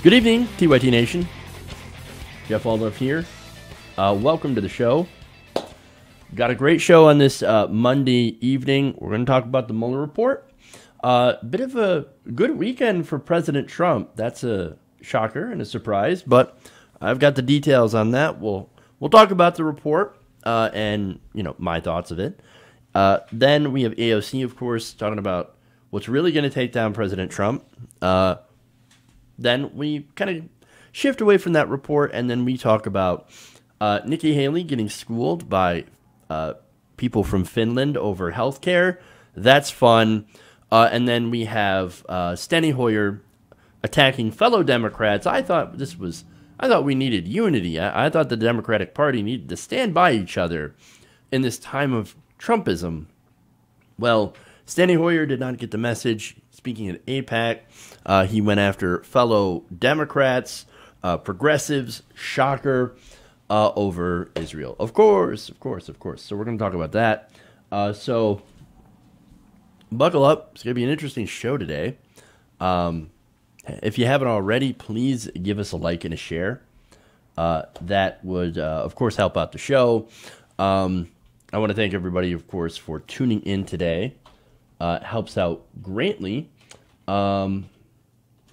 Good evening, TYT Nation. Jeff Waldorf here. Welcome to the show. Got a great show on this Monday evening. We're going to talk about the Mueller report. Bit of a good weekend for President Trump. That's a shocker and a surprise, but I've got the details on that. We'll talk about the report and my thoughts of it. Then we have AOC, of course, talking about what's really going to take down President Trump. Then we kind of shift away from that report, and then we talk about Nikki Haley getting schooled by people from Finland over healthcare. That's fun. And then we have Steny attacking fellow Democrats. I thought we needed unity. I thought the Democratic Party needed to stand by each other in this time of Trumpism. Well, Steny did not get the message. Speaking at AIPAC, he went after fellow Democrats, progressives, shocker, over Israel. Of course. So we're going to talk about that. So buckle up. It's going to be an interesting show today. If you haven't already, please give us a like and a share. That would, of course, help out the show. I want to thank everybody, of course, for tuning in today. Helps out greatly.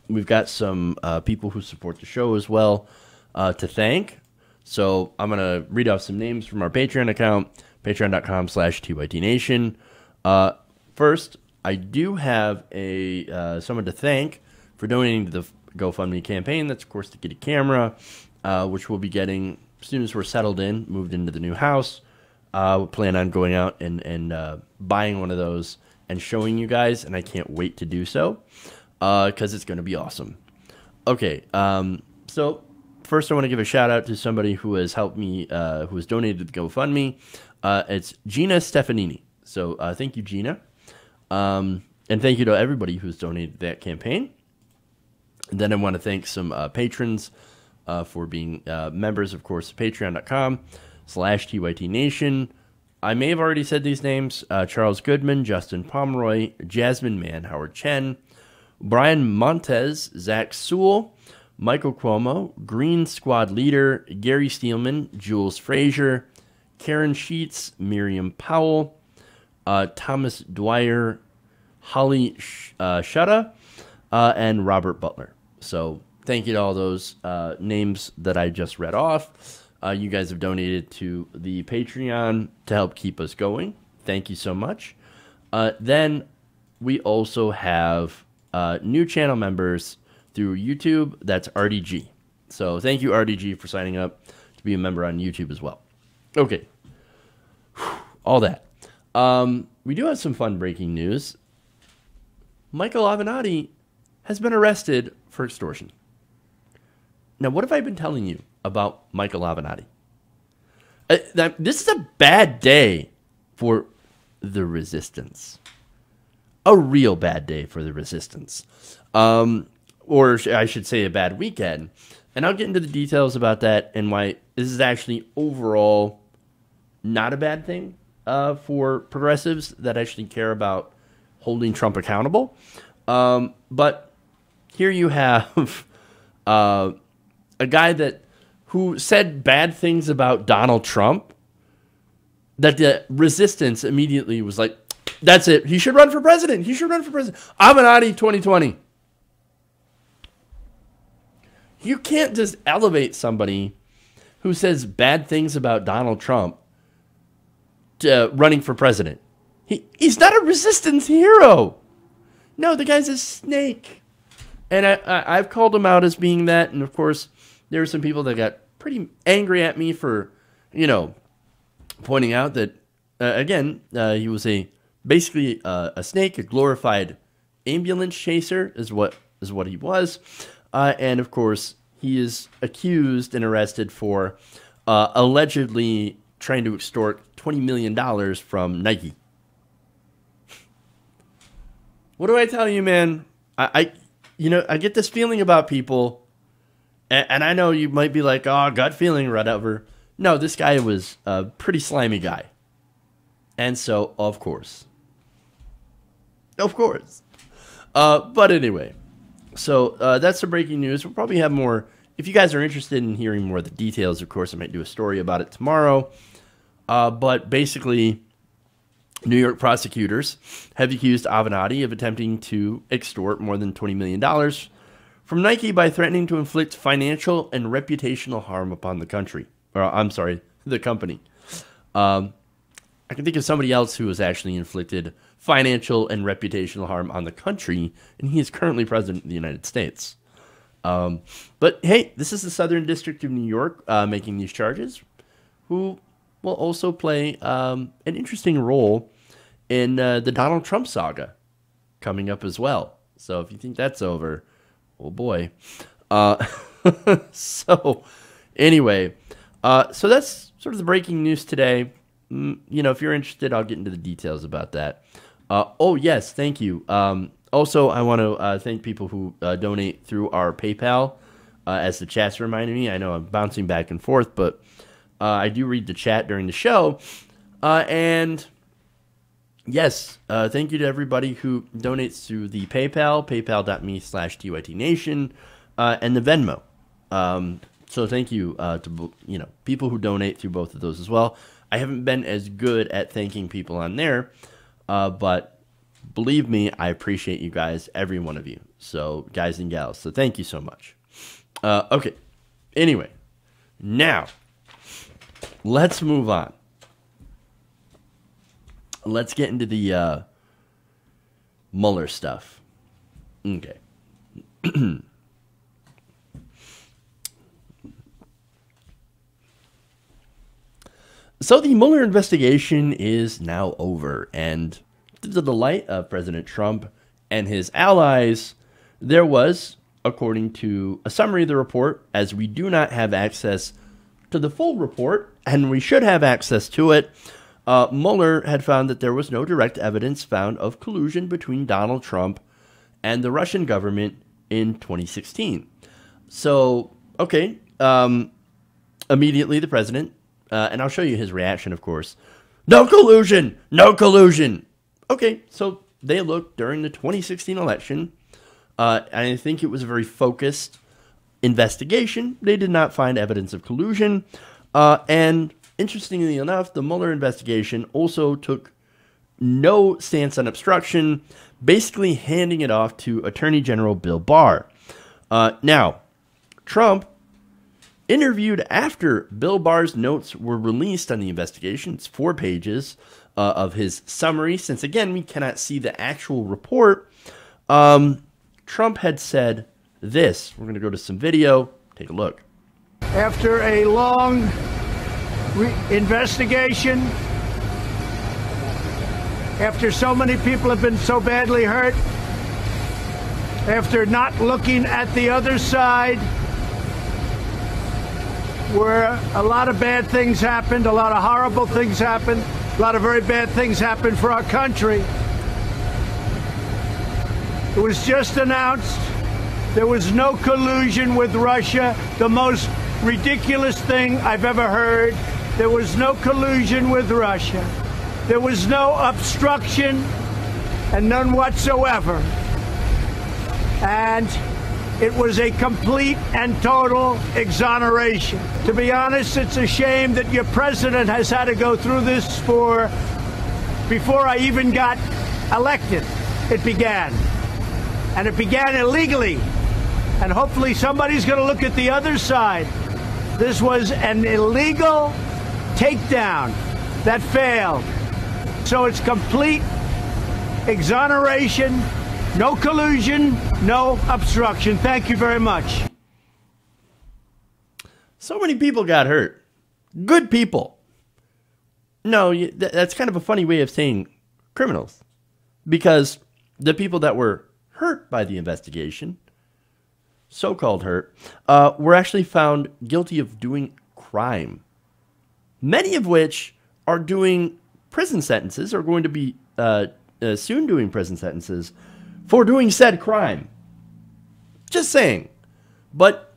We've got some people who support the show as well to thank. So I'm going to read off some names from our Patreon account, patreon.com/TYTNation. First, I do have someone to thank for donating to the GoFundMe campaign. That's, of course, to get a camera, which we'll be getting as soon as we're settled in, moved into the new house. We plan on going out and buying one of those and showing you guys, and I can't wait to do so because it's going to be awesome. Okay, so first I want to give a shout out to somebody who has helped me, who has donated to the GoFundMe. It's Gina Stefanini. So thank you, Gina. And thank you to everybody who's donated to that campaign. And then I want to thank some patrons for being members, of course, patreon.com/TYTNation. I may have already said these names. Charles Goodman, Justin Pomeroy, Jasmine Mann, Howard Chen, Brian Montez, Zach Sewell, Michael Cuomo, Green Squad Leader, Gary Steelman, Jules Frazier, Karen Sheets, Miriam Powell, Thomas Dwyer, Holly Shutta, and Robert Butler. So thank you to all those names that I just read off. You guys have donated to the Patreon to help keep us going. Thank you so much. Then we also have new channel members through YouTube. That's RDG. So thank you, RDG, for signing up to be a member on YouTube as well. Okay. All that. We do have some fun breaking news. Michael Avenatti has been arrested for extortion. Now, what have I been telling you about Michael Avenatti? This is a bad day for the resistance. A real bad day for the resistance. Or I should say a bad weekend. And I'll get into the details about that and why this is actually overall not a bad thing for progressives that actually care about holding Trump accountable. But here you have a guy who said bad things about Donald Trump, that the resistance immediately was like, that's it. He should run for president. Avenatti 2020. You can't just elevate somebody who says bad things about Donald Trump to running for president. He's not a resistance hero. No, the guy's a snake. And I've called him out as being that. And, of course, there were some people that got pretty angry at me for, pointing out that, again, he was basically a snake, a glorified ambulance chaser is what he was. And, of course, he is accused and arrested for allegedly trying to extort $20 million from Nike. What do I tell you, man? I get this feeling about people. And I know you might be like, oh, gut feeling, whatever. No, this guy was a pretty slimy guy. And so, of course. But anyway, So that's the breaking news. We'll probably have more. If you guys are interested in hearing more of the details, of course, I might do a story about it tomorrow. But basically, New York prosecutors have accused Avenatti of attempting to extort more than $20 million from Nike by threatening to inflict financial and reputational harm upon the country. Or, I'm sorry, the company. I can think of somebody else who has actually inflicted financial and reputational harm on the country, and he is currently president of the United States. But hey, this is the Southern District of New York making these charges, who will also play an interesting role in the Donald Trump saga coming up as well. So if you think that's over, oh boy. So anyway, so that's sort of the breaking news today. You know, if you're interested, I'll get into the details about that. Oh, yes, thank you. Also, I want to thank people who donate through our PayPal, as the chat's reminding me. I know I'm bouncing back and forth, but I do read the chat during the show. And yes, thank you to everybody who donates through the PayPal, paypal.me/TYTNation, and the Venmo. So thank you to people who donate through both of those as well. I haven't been as good at thanking people on there, but believe me, I appreciate you guys, every one of you. So, guys and gals, so thank you so much. Okay, anyway, now, let's move on. Let's get into the Mueller stuff. Okay. So the Mueller investigation is now over, and to the delight of President Trump and his allies, there was, according to a summary of the report, as we do not have access to the full report, and we should have access to it, Mueller had found that there was no direct evidence found of collusion between Donald Trump and the Russian government in 2016. So, okay, immediately the president, and I'll show you his reaction, of course. No collusion! No collusion! Okay, so they looked during the 2016 election. I think it was a very focused investigation. They did not find evidence of collusion. And interestingly enough, the Mueller investigation also took no stance on obstruction, basically handing it off to Attorney General Bill Barr. Now, Trump interviewed after Bill Barr's notes were released on the investigation. It's 4 pages of his summary. Since, again, we cannot see the actual report, Trump had said this. We're going to go to some video. Take a look. After a long investigation, after so many people have been so badly hurt, after not looking at the other side, where a lot of bad things happened, a lot of horrible things happened, a lot of very bad things happened for our country. It was just announced there was no collusion with Russia, the most ridiculous thing I've ever heard. There was no collusion with Russia. There was no obstruction, and none whatsoever. And it was a complete and total exoneration. To be honest, it's a shame that your president has had to go through this before I even got elected. It began. And it began illegally. And hopefully somebody's going to look at the other side. This was an illegal takedown that failed. So it's complete exoneration. No collusion, no obstruction. Thank you very much. So many people got hurt. Good people. No, that's kind of a funny way of saying criminals. Because the people that were hurt by the investigation, so-called hurt, were actually found guilty of doing crime. Many of which are doing prison sentences, or going to be soon doing prison sentences, for doing said crime. Just saying. But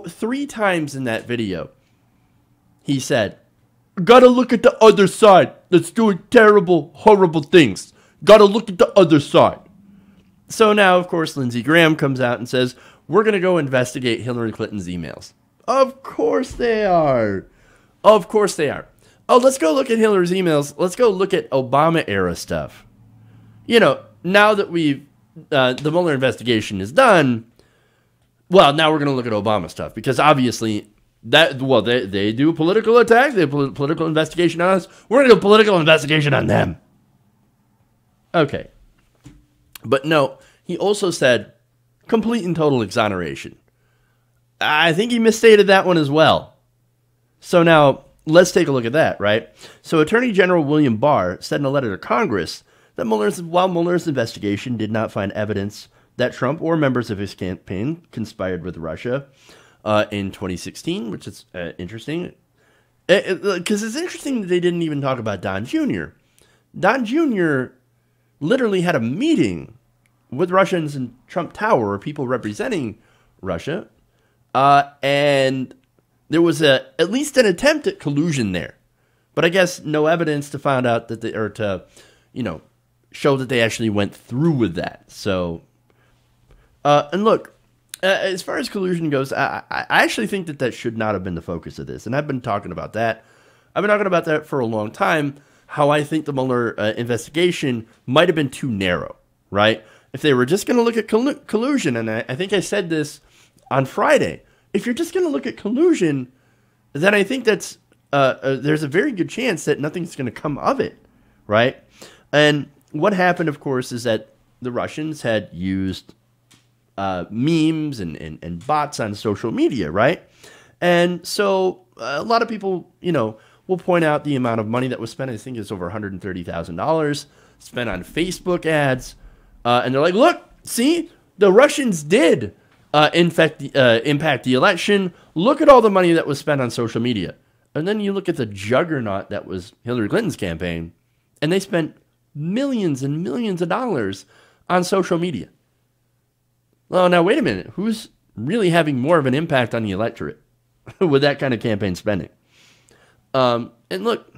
3 times in that video, he said, gotta look at the other side that's doing terrible, horrible things. Gotta look at the other side. So now, of course, Lindsey Graham comes out and says, we're going to go investigate Hillary Clinton's emails. Of course they are. Of course they are. Oh, let's go look at Hillary's emails. Let's go look at Obama-era stuff. You know, now that the Mueller investigation is done, well, now we're going to look at Obama stuff. Because obviously, they do a political attack. They do a political investigation on us. We're going to do a political investigation on them. Okay. But no, he also said complete and total exoneration. I think he misstated that one as well. So now, let's take a look at that, right? So Attorney General William Barr said in a letter to Congress that while Mueller's investigation did not find evidence that Trump or members of his campaign conspired with Russia in 2016, which is interesting. Because it's interesting that they didn't even talk about Don Jr. Don Jr. literally had a meeting with Russians in Trump Tower, or people representing Russia, and there was at least an attempt at collusion there. But I guess no evidence to find out that show that they actually went through with that. So, and look, as far as collusion goes, I actually think that should not have been the focus of this. And I've been talking about that. I've been talking about that for a long time, how I think the Mueller investigation might have been too narrow, right? If they were just going to look at collusion, and I think I said this on Friday, if you're just going to look at collusion, then I think there's a very good chance that nothing's going to come of it, right? And what happened, of course, is that the Russians had used memes and bots on social media, right? And so a lot of people, will point out the amount of money that was spent. I think it's over $130,000 spent on Facebook ads. And they're like, look, see, the Russians did impact the election. Look at all the money that was spent on social media. And then you look at the juggernaut that was Hillary Clinton's campaign, and they spent millions and millions of dollars on social media. Well, now, wait a minute. Who's really having more of an impact on the electorate with that kind of campaign spending? And look,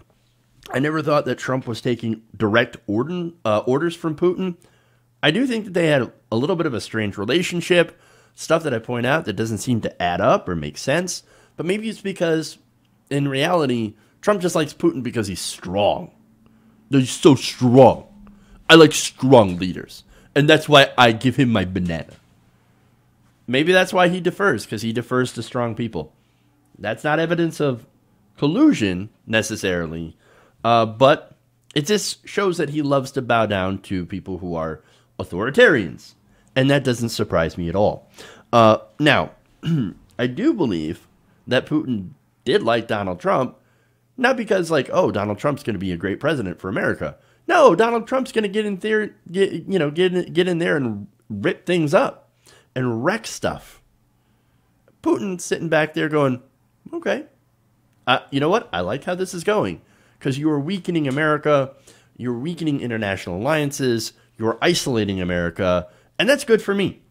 I never thought that Trump was taking direct orders from Putin. I do think that they had a little bit of a strange relationship, stuff that I point out that doesn't seem to add up or make sense. But maybe it's because, in reality, Trump just likes Putin because he's strong. He's so strong. I like strong leaders. And that's why I give him my banana. Maybe that's why he defers, because he defers to strong people. That's not evidence of collusion, necessarily. But it just shows that he loves to bow down to people who are authoritarians. And that doesn't surprise me at all. Now, I do believe that Putin did like Donald Trump, not because Donald Trump's going to be a great president for America. No, Donald Trump's going to get in there and rip things up and wreck stuff. Putin's sitting back there going, okay, you know what? I like how this is going, because you are weakening America. You're weakening international alliances. You're isolating America. And that's good for me.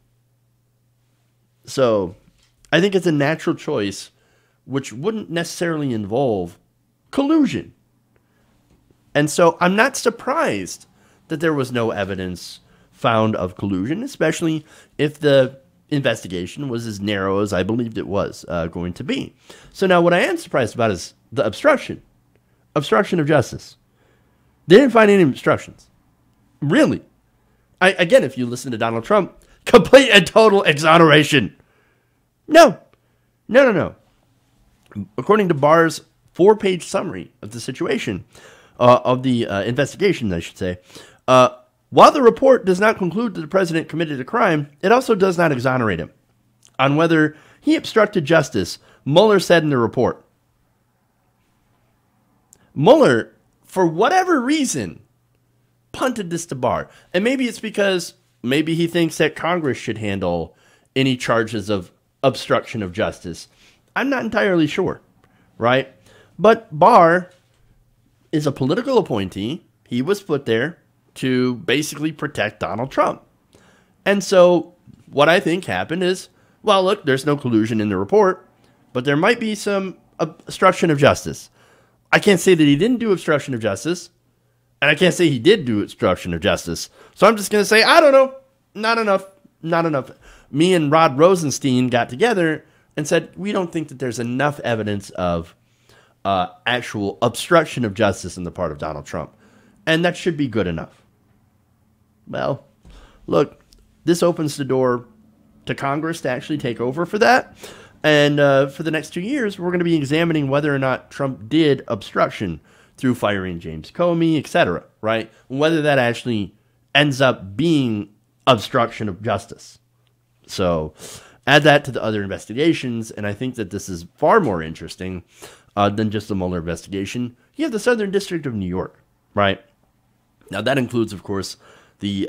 So I think it's a natural choice, which wouldn't necessarily involve collusion. And so I'm not surprised that there was no evidence found of collusion, especially if the investigation was as narrow as I believed it was going to be. So now what I am surprised about is the obstruction of justice. They didn't find any obstructions. Really. Again, if you listen to Donald Trump, complete and total exoneration. No. According to Barr's 4-page summary of the situation, of the investigation, I should say, while the report does not conclude that the president committed a crime, it also does not exonerate him. On whether he obstructed justice, Mueller said in the report. Mueller, for whatever reason, punted this to Barr. And maybe it's because maybe he thinks that Congress should handle any charges of obstruction of justice. I'm not entirely sure, right? But Barr is a political appointee. He was put there to basically protect Donald Trump. And so what I think happened is, well, look, there's no collusion in the report, but there might be some obstruction of justice. I can't say that he didn't do obstruction of justice, and I can't say he did do obstruction of justice. So I'm just going to say, I don't know. not enough, not enough. Me and Rod Rosenstein got together and said, we don't think that there's enough evidence of actual obstruction of justice on the part of Donald Trump. And that should be good enough. Well, look, this opens the door to Congress to actually take over for that. And for the next 2 years, we're going to be examining whether or not Trump did obstruction through firing James Comey, etc., right? Whether that actually ends up being obstruction of justice. So add that to the other investigations, and I think that this is far more interesting than just the Mueller investigation. You have the Southern District of New York, right? Now, that includes, of course, the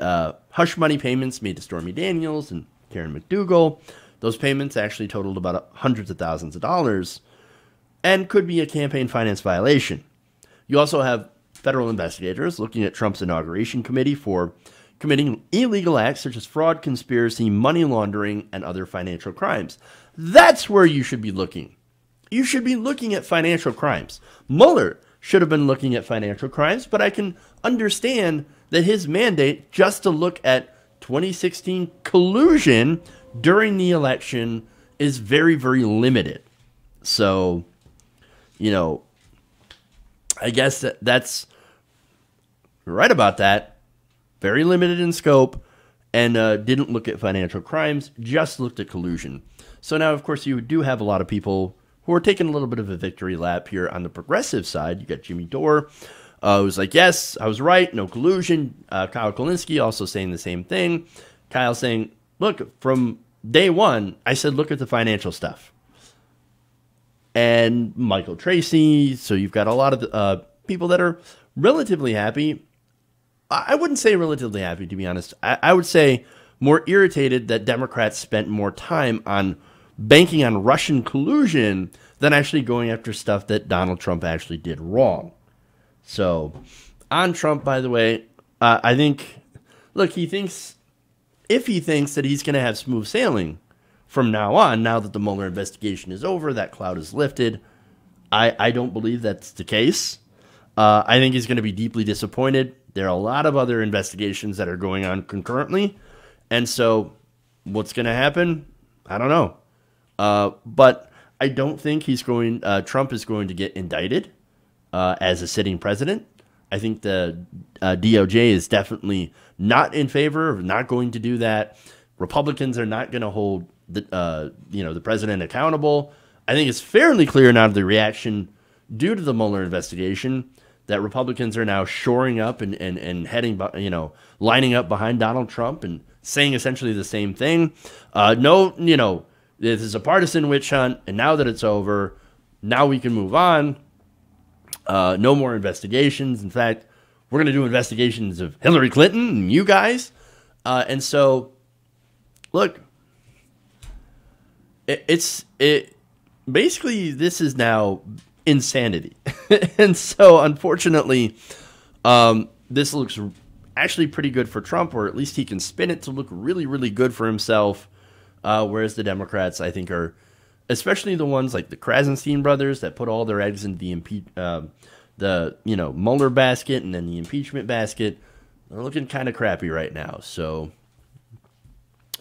hush money payments made to Stormy Daniels and Karen McDougal. Those payments actually totaled about hundreds of thousands of dollars and could be a campaign finance violation. You also have federal investigators looking at Trump's inauguration committee for committing illegal acts such as fraud, conspiracy, money laundering, and other financial crimes. That's where you should be looking. You should be looking at financial crimes. Mueller should have been looking at financial crimes, but I can understand that his mandate just to look at 2016 collusion during the election is very, very limited. So, you know, I guess that's right about that. Very limited in scope, and didn't look at financial crimes, just looked at collusion. So now, of course, you do have a lot of people who are taking a little bit of a victory lap here on the progressive side. You got Jimmy Dore, who's like, yes, I was right, no collusion. Kyle Kulinski also saying the same thing. Kyle saying, look, from day one, I said, look at the financial stuff. And Michael Tracy, so you've got a lot of people that are relatively happy. I wouldn't say relatively happy, to be honest. I would say more irritated that Democrats spent more time on banking on Russian collusion than actually going after stuff that Donald Trump actually did wrong. So, on Trump, by the way, I think, look, if he thinks that he's going to have smooth sailing from now on, now that the Mueller investigation is over, that cloud is lifted, I don't believe that's the case. I think he's going to be deeply disappointed. There are a lot of other investigations that are going on concurrently. And so what's going to happen? I don't know. But I don't think Trump is going to get indicted as a sitting president. I think the DOJ is definitely not in favor of not going to do that. Republicans are not going to hold the president accountable. I think it's fairly clear now to the reaction due to the Mueller investigation that Republicans are now shoring up and heading, lining up behind Donald Trump and saying essentially the same thing. This is a partisan witch hunt, and now that it's over, now we can move on. No more investigations. In fact, we're going to do investigations of Hillary Clinton and you guys. And so, look, basically this is now insanity. And so, unfortunately, this looks actually pretty good for Trump, or at least he can spin it to look really, really good for himself. Whereas the Democrats, I think, are, especially the ones like the Krasenstein brothers that put all their eggs into the Mueller basket and then the impeachment basket, they're looking kind of crappy right now. So,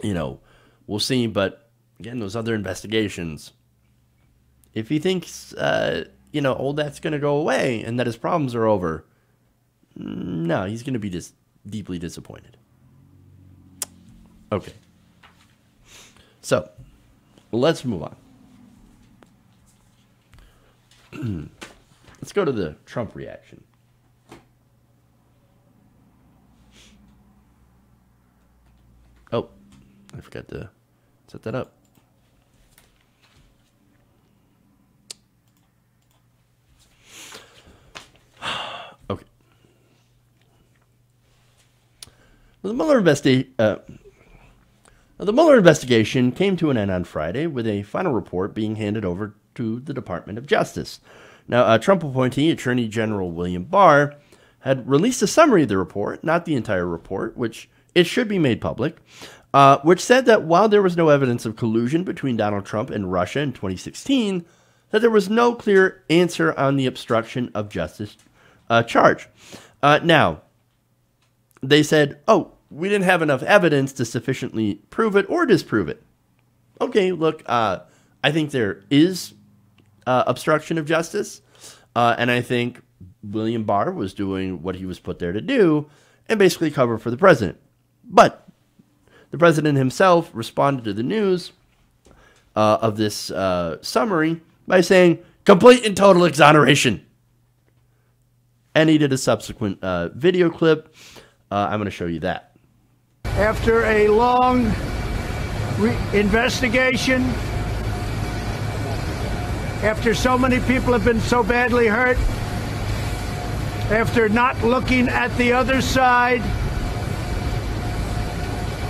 we'll see. But again, those other investigations, if he thinks, that's going to go away and that his problems are over, no, he's going to be just deeply disappointed. Okay. So, let's move on. Let's go to the Trump reaction. Oh, I forgot to set that up. Okay. The Mueller investigation came to an end on Friday with a final report being handed over to the Department of Justice. Now, Trump appointee Attorney General William Barr had released a summary of the report, not the entire report, which it should be made public, which said that while there was no evidence of collusion between Donald Trump and Russia in 2016, that there was no clear answer on the obstruction of justice charge. Now, they said, we didn't have enough evidence to sufficiently prove it or disprove it. Okay, look, I think there is obstruction of justice, and I think William Barr was doing what he was put there to do and basically cover for the president. But the president himself responded to the news of this summary by saying, complete and total exoneration. And he did a subsequent video clip. I'm going to show you that. After a long investigation, after so many people have been so badly hurt, after not looking at the other side,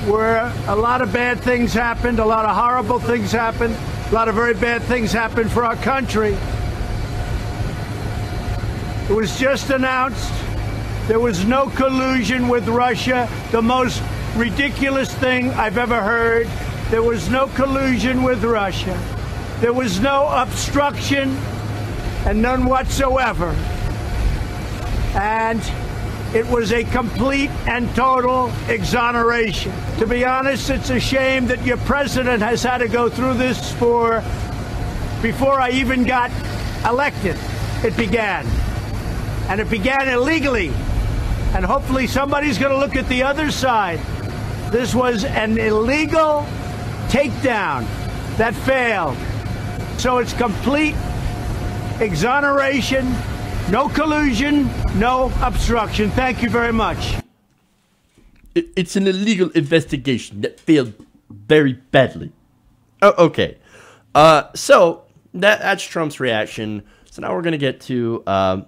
where a lot of bad things happened, a lot of horrible things happened, a lot of very bad things happened for our country. It was just announced there was no collusion with Russia, the most ridiculous thing I've ever heard. There was no collusion with Russia. There was no obstruction, and none whatsoever. And it was a complete and total exoneration. To be honest, it's a shame that your president has had to go through this before I even got elected. It began. And it began illegally. And hopefully somebody's going to look at the other side. This was an illegal takedown that failed. So it's complete exoneration, no collusion, no obstruction. Thank you very much. It's an illegal investigation that failed very badly. Oh, okay. So that's Trump's reaction. So now we're going to get to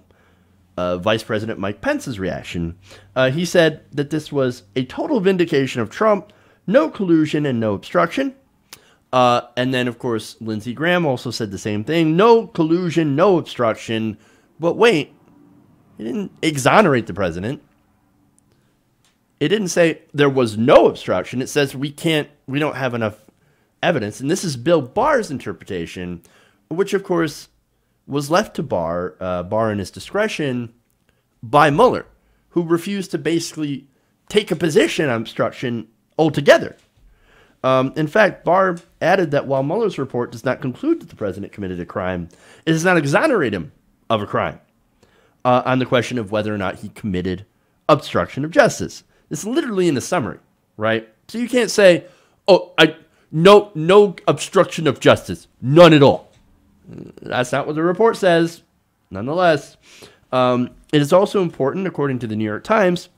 Vice President Mike Pence's reaction. He said that this was a total vindication of Trump, no collusion and no obstruction. And then, of course, Lindsey Graham also said the same thing. No collusion, no obstruction. But wait, he didn't exonerate the president. It didn't say there was no obstruction. It says we don't have enough evidence. And this is Bill Barr's interpretation, which, of course, was left to Barr in his discretion by Mueller, who refused to basically take a position on obstruction altogether. In fact, Barr added that while Mueller's report does not conclude that the president committed a crime, it does not exonerate him of a crime on the question of whether or not he committed obstruction of justice. It's literally in the summary, right? So you can't say, oh, no obstruction of justice, none at all. That's not what the report says. Nonetheless, it is also important, according to the New York Times,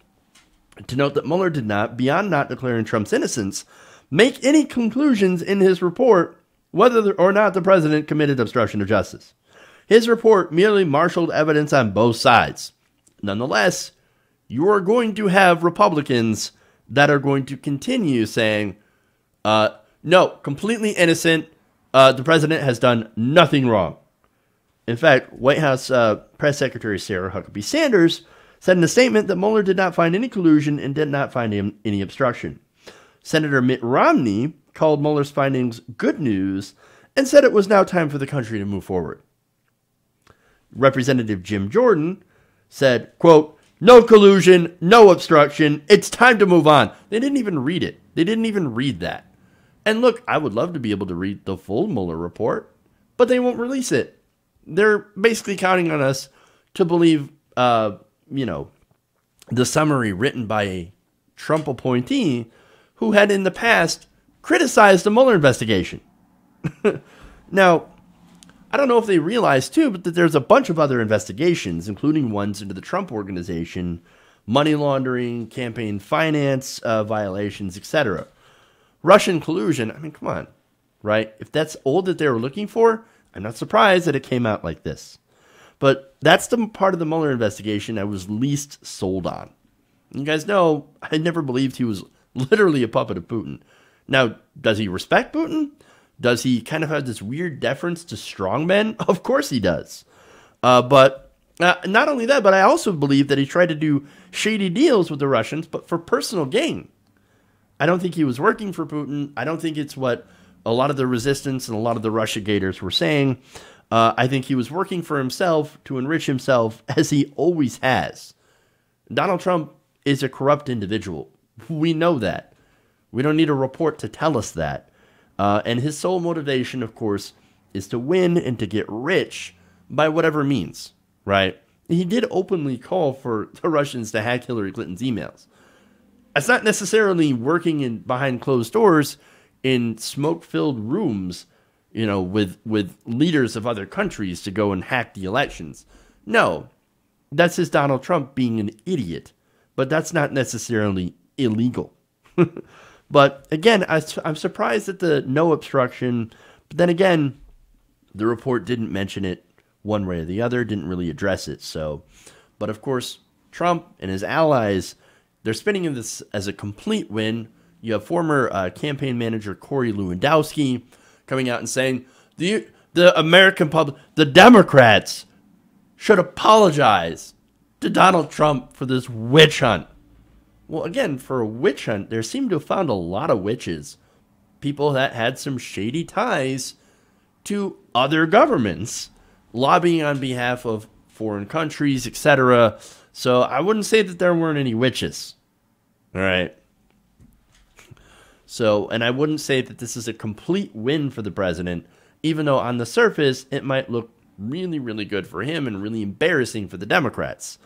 to note that Mueller did not, beyond not declaring Trump's innocence, make any conclusions in his report whether or not the president committed obstruction of justice. His report merely marshaled evidence on both sides. Nonetheless, you are going to have Republicans that are going to continue saying, no, completely innocent. The president has done nothing wrong. In fact, White House Press Secretary Sarah Huckabee Sanders said in a statement that Mueller did not find any collusion and did not find any obstruction. Senator Mitt Romney called Mueller's findings good news and said it was now time for the country to move forward. Representative Jim Jordan said, quote, no collusion, no obstruction, it's time to move on. They didn't even read it. They didn't even read that. And look, I would love to be able to read the full Mueller report, but they won't release it. They're basically counting on us to believe, the summary written by a Trump appointee who had in the past criticized the Mueller investigation. Now, I don't know if they realize, too, but that there's a bunch of other investigations, including ones into the Trump organization, money laundering, campaign finance violations, etc. Russian collusion, I mean, come on, right? If that's all that they were looking for, I'm not surprised that it came out like this. But that's the part of the Mueller investigation I was least sold on. You guys know, I never believed he was literally a puppet of Putin. Now, does he respect Putin? Does he kind of have this weird deference to strongmen? Of course he does. But not only that, but I also believe that he tried to do shady deals with the Russians, but for personal gain. I don't think he was working for Putin. I don't think it's what a lot of the resistance and a lot of the Russiagators were saying. I think he was working for himself to enrich himself, as he always has. Donald Trump is a corrupt individual, We know that. We don't need a report to tell us that. And his sole motivation, of course, is to win and to get rich by whatever means, right? He did openly call for the Russians to hack Hillary Clinton's emails. It's not necessarily working behind closed doors in smoke-filled rooms, with leaders of other countries to go and hack the elections. No, that's just Donald Trump being an idiot. But that's not necessarily illegal. But again, I'm surprised at the no obstruction. But then again, the report didn't mention it one way or the other, didn't really address it. So, but of course, Trump and his allies, they're spinning this as a complete win. You have former campaign manager Corey Lewandowski coming out and saying the American public, the Democrats, should apologize to Donald Trump for this witch hunt. Well, again, for a witch hunt, there seem to have found a lot of witches. People that had some shady ties to other governments, lobbying on behalf of foreign countries, etc. So I wouldn't say that there weren't any witches. All right. So, and I wouldn't say that this is a complete win for the president, even though on the surface it might look really, really good for him and really embarrassing for the Democrats.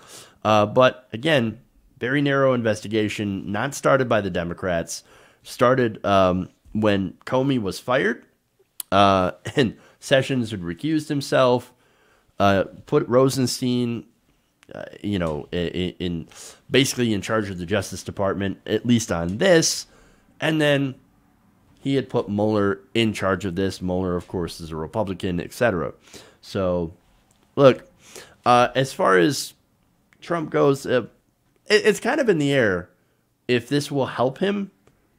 But again, very narrow investigation, not started by the Democrats, started when Comey was fired, and Sessions had recused himself, put Rosenstein, in basically in charge of the Justice Department, at least on this, and then he had put Mueller in charge of this. Mueller, of course, is a Republican, etc. So, look, as far as Trump goes, it's kind of in the air if this will help him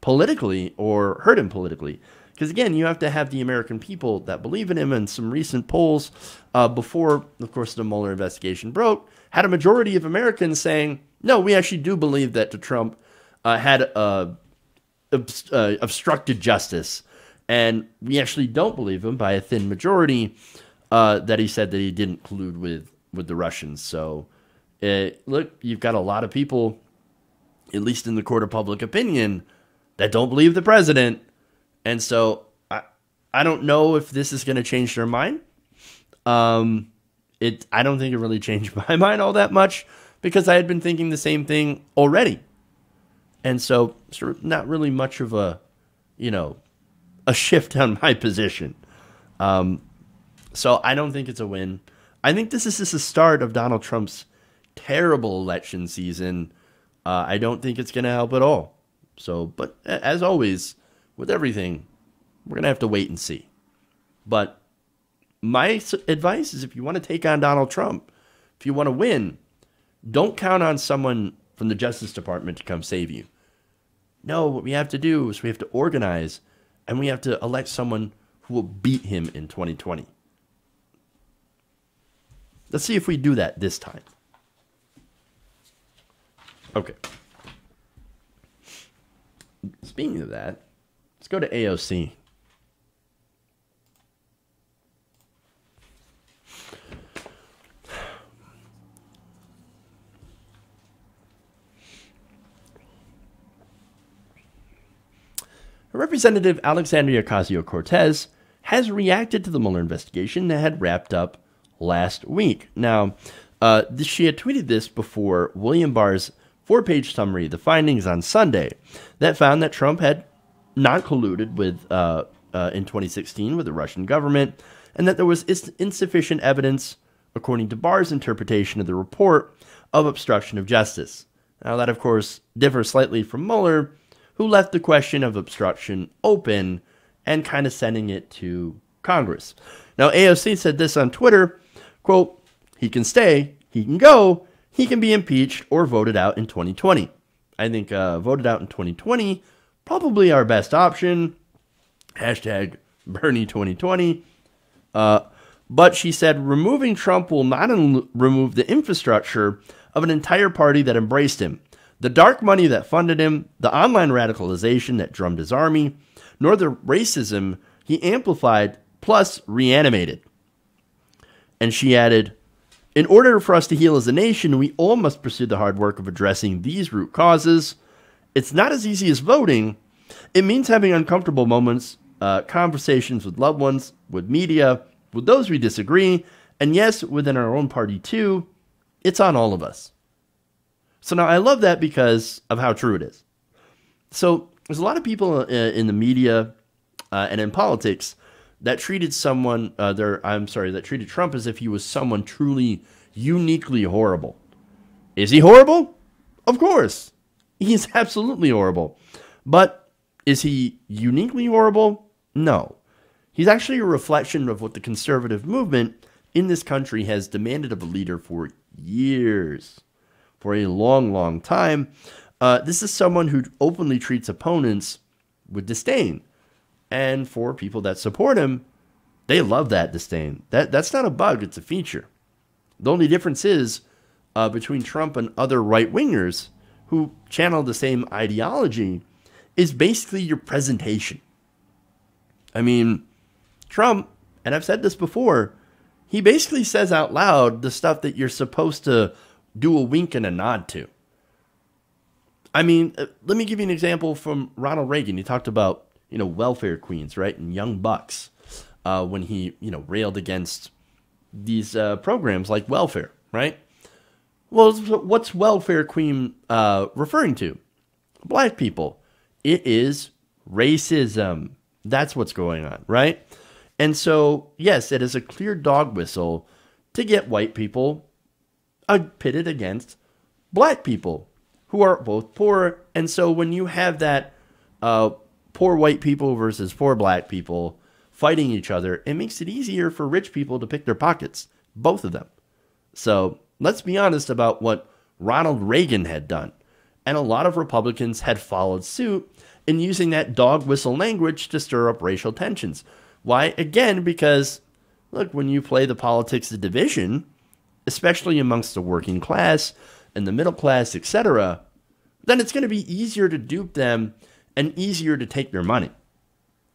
politically or hurt him politically. Because, again, you have to have the American people that believe in him. And some recent polls before, of course, the Mueller investigation broke had a majority of Americans saying, no, we actually do believe that Trump had obstructed justice. And we actually don't believe him by a thin majority that he said that he didn't collude with the Russians. So, look, you've got a lot of people, at least in the court of public opinion, that don't believe the president. And so I don't know if this is going to change their mind. I don't think it really changed my mind all that much because I had been thinking the same thing already. And so sort of not really much of a shift on my position. So I don't think it's a win. I think this is just the start of Donald Trump's terrible election season. I don't think it's going to help at all. So, but as always, with everything, we're going to have to wait and see. But my advice is if you want to take on Donald Trump, if you want to win, don't count on someone from the Justice Department to come save you. No, what we have to do is we have to organize, and we have to elect someone who will beat him in 2020. Let's see if we do that this time. Okay. Speaking of that, let's go to AOC. Representative Alexandria Ocasio-Cortez has reacted to the Mueller investigation that had wrapped up last week. Now, she had tweeted this before William Barr's 4-page summary, the findings on Sunday, that found that Trump had not colluded with in 2016 with the Russian government, and that there was insufficient evidence, according to Barr's interpretation of the report, of obstruction of justice. Now, that, of course, differs slightly from Mueller, who left the question of obstruction open and kind of sending it to Congress. Now, AOC said this on Twitter, quote, "He can stay, he can go, he can be impeached or voted out in 2020. I think voted out in 2020, probably our best option. Hashtag Bernie 2020. But she said, removing Trump will not remove the infrastructure of an entire party that embraced him, the dark money that funded him, the online radicalization that drummed his army, nor the racism he amplified plus reanimated." And she added, "In order for us to heal as a nation, we all must pursue the hard work of addressing these root causes." it's not as easy as voting. It means having uncomfortable moments, conversations with loved ones, with media, with those we disagree, and yes, within our own party too. It's on all of us. So now I love that because of how true it is. So there's a lot of people in the media and in politics that treated that treated Trump as if he was someone truly uniquely horrible. Is he horrible? Of course. He's absolutely horrible. But is he uniquely horrible? No. He's actually a reflection of what the conservative movement in this country has demanded of a leader for years, for a long, long time. This is someone who openly treats opponents with disdain. And for people that support him, they love that disdain. That's not a bug, it's a feature. The only difference is between Trump and other right-wingers who channel the same ideology is basically your presentation. I mean, Trump, and I've said this before, he basically says out loud the stuff that you're supposed to do a wink and a nod to. I mean, let me give you an example from Ronald Reagan. He talked about, welfare queens, right, and young bucks when he, railed against these programs like welfare, right? Well, what's welfare queen referring to? Black people. It is racism. That's what's going on, right? And so, yes, it is a clear dog whistle to get white people pitted against black people who are both poor. And so when you have that poor white people versus poor black people fighting each other, it makes it easier for rich people to pick their pockets, both of them. So let's be honest about what Ronald Reagan had done. And a lot of Republicans had followed suit in using that dog whistle language to stir up racial tensions. Why? Again, because, look, when you play the politics of division, especially amongst the working class and the middle class, etc., then it's going to be easier to dupe them and easier to take their money.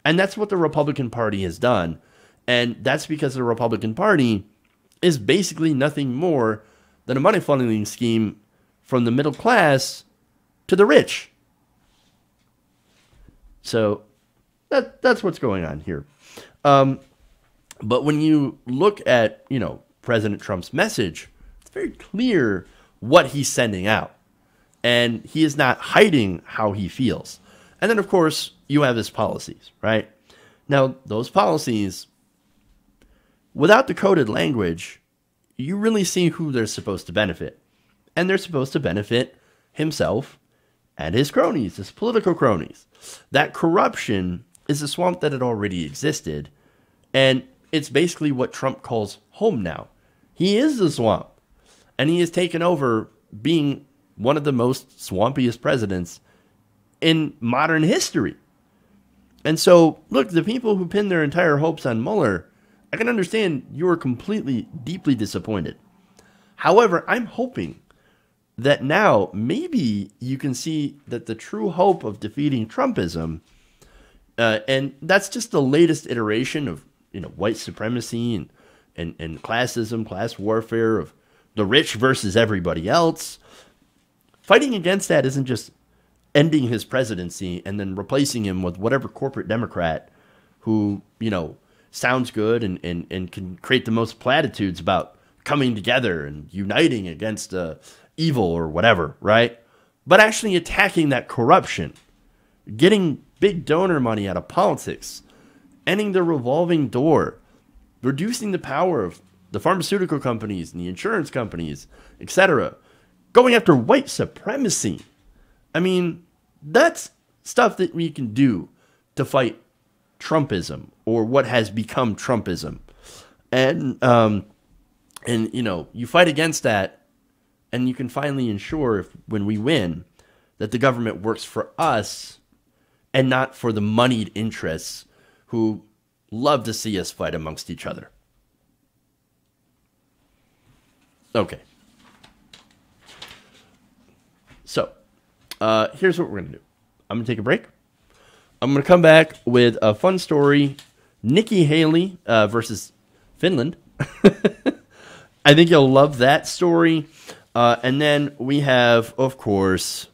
And that's what the Republican Party has done. And that's because the Republican Party is basically nothing more than a money funneling scheme from the middle class to the rich. So that's what's going on here. But when you look at, President Trump's message, it's very clear what he's sending out. And he is not hiding how he feels. And then, of course, you have his policies, right? Now, those policies, without the coded language, you really see who they're supposed to benefit. And they're supposed to benefit himself and his cronies, his political cronies. That corruption is a swamp that had already existed. And it's basically what Trump calls home now. He is the swamp. And he has taken over being one of the most swampiest presidents in modern history. And so, look, the people who pin their entire hopes on Mueller, I can understand you are completely, deeply disappointed. However, I'm hoping that now maybe you can see that the true hope of defeating Trumpism, and that's just the latest iteration of white supremacy and classism, class warfare of the rich versus everybody else. Fighting against that isn't just ending his presidency and then replacing him with whatever corporate Democrat who, sounds good and can create the most platitudes about coming together and uniting against evil or whatever, right? But actually attacking that corruption, getting big donor money out of politics, ending the revolving door, reducing the power of the pharmaceutical companies and the insurance companies, etc., going after white supremacy. I mean, that's stuff that we can do to fight Trumpism or what has become Trumpism. And you fight against that, and you can finally ensure, when we win, that the government works for us and not for the moneyed interests who love to see us fight amongst each other. Okay. So, here's what we're going to do. I'm going to take a break. I'm going to come back with a fun story. Nikki Haley versus Finland. I think you'll love that story. And then we have, of course,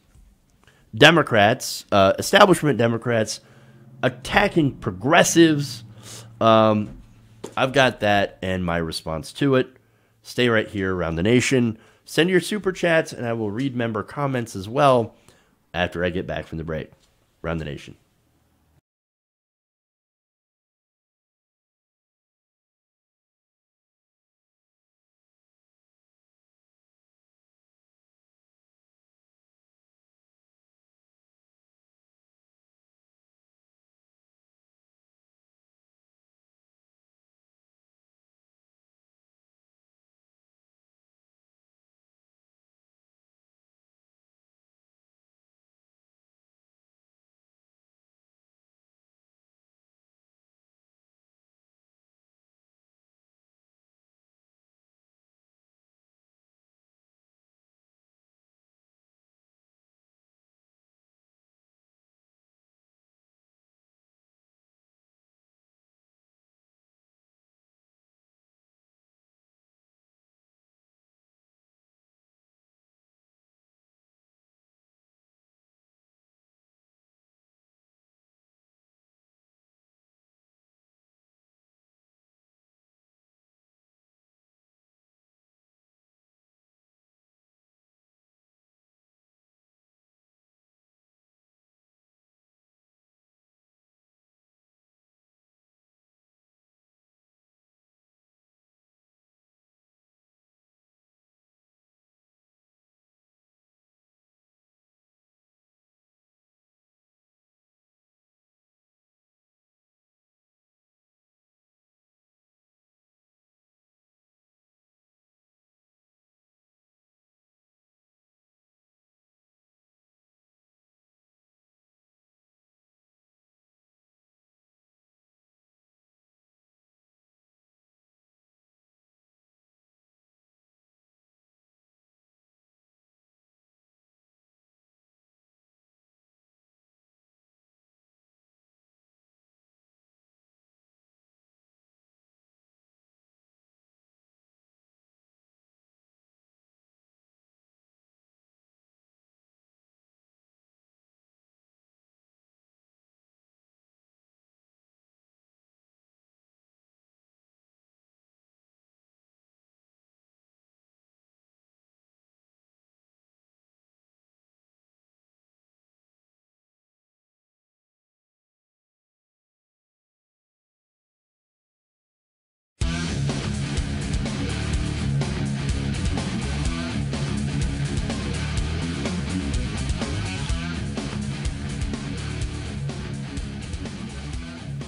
Democrats, establishment Democrats, attacking progressives. I've got that and my response to it. Stay right here around the nation. Send your super chats, and I will read member comments as well after I get back from the break. Around the nation.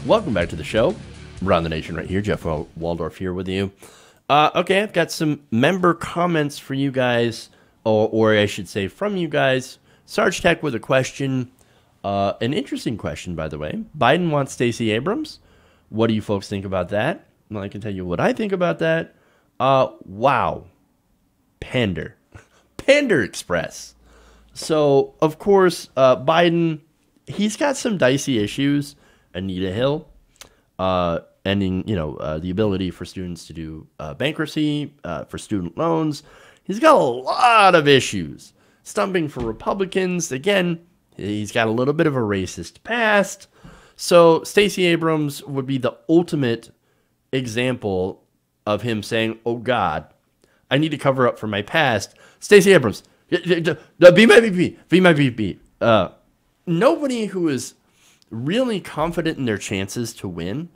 Welcome back to the show. Around the nation right here. Jeff Waldorf here with you. Okay, I've got some member comments for you guys, or I should say from you guys. Sarge Tech with a question. An interesting question, by the way. Biden wants Stacey Abrams. What do you folks think about that? Well, I can tell you what I think about that. Wow. Pander. Pander Express. So, of course, Biden, he's got some dicey issues. Anita Hill, ending, the ability for students to do bankruptcy for student loans. He's got a lot of issues. Stumping for Republicans. Again, he's got a little bit of a racist past. So Stacey Abrams would be the ultimate example of him saying, oh, God, I need to cover up for my past. Stacey Abrams, be my VP. Be my VP. Nobody who is really confident in their chances to win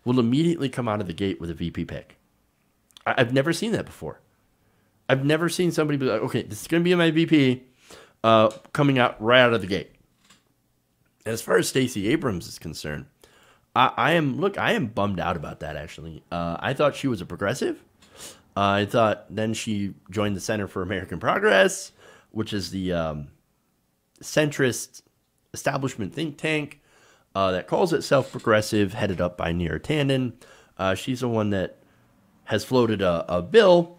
will immediately come out of the gate with a VP pick. I've never seen that before. I've never seen somebody be like, okay, this is going to be my VP coming out right out of the gate. As far as Stacey Abrams is concerned, I am bummed out about that, actually. I thought she was a progressive. I thought then she joined the Center for American Progress, which is the centrist establishment think tank that calls itself progressive, headed up by Neera Tanden. She's the one that has floated a bill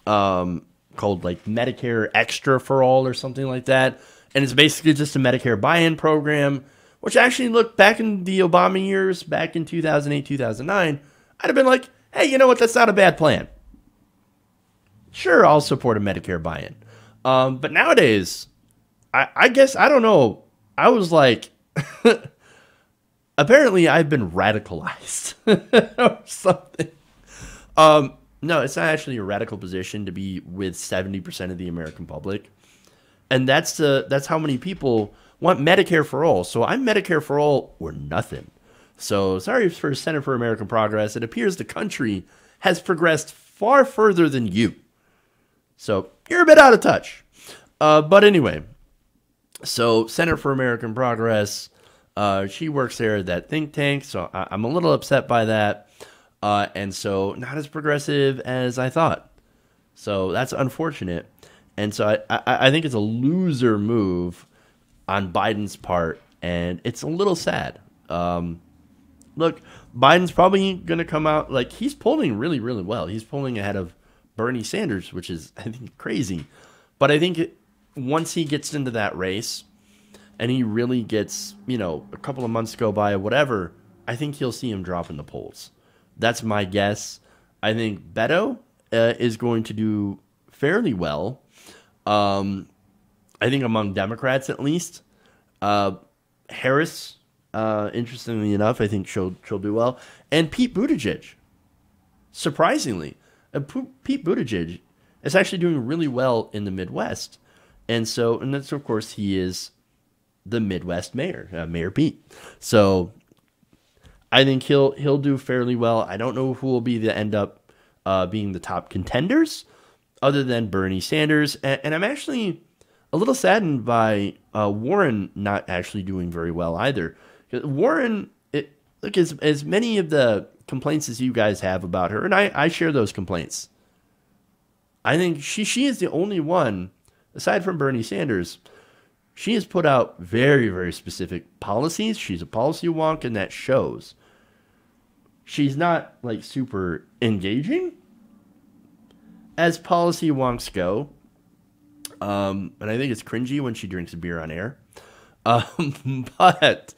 called like Medicare Extra for All or something like that. And it's basically just a Medicare buy-in program, which actually, look, back in the Obama years, back in 2008, 2009, I'd have been like, hey, you know what? That's not a bad plan. Sure, I'll support a Medicare buy-in. But nowadays, I guess, I don't know. I was like, apparently I've been radicalized or something. No, it's not actually a radical position to be with 70% of the American public. And that's how many people want Medicare for all. So I'm Medicare for all or nothing. So sorry for Center for American Progress. It appears the country has progressed far further than you. So you're a bit out of touch. But anyway, so Center for American Progress, she works there at that think tank. So I'm a little upset by that. And so not as progressive as I thought. So that's unfortunate. And so I think it's a loser move on Biden's part. And it's a little sad. Look, Biden's probably going to come out, like, he's polling really, really well. He's polling ahead of Bernie Sanders, which is, I think, crazy. But I think once he gets into that race and he really gets, a couple of months go by or whatever, I think you'll see him drop in the polls. That's my guess. I think Beto is going to do fairly well. I think among Democrats, at least. Harris, interestingly enough, I think she'll do well. And Pete Buttigieg, surprisingly, Pete Buttigieg is actually doing really well in the Midwest. And that's, of course, he is the Midwest mayor, Mayor Pete. So I think he'll do fairly well. I don't know who will end up being the top contenders other than Bernie Sanders. And I'm actually a little saddened by Warren not actually doing very well either. Warren, look, as many of the complaints as you guys have about her, and I share those complaints, I think she is the only one, aside from Bernie Sanders, she has put out very, very specific policies. She's a policy wonk, and that shows. She's not, like, super engaging as policy wonks go. And I think it's cringy when she drinks a beer on air. But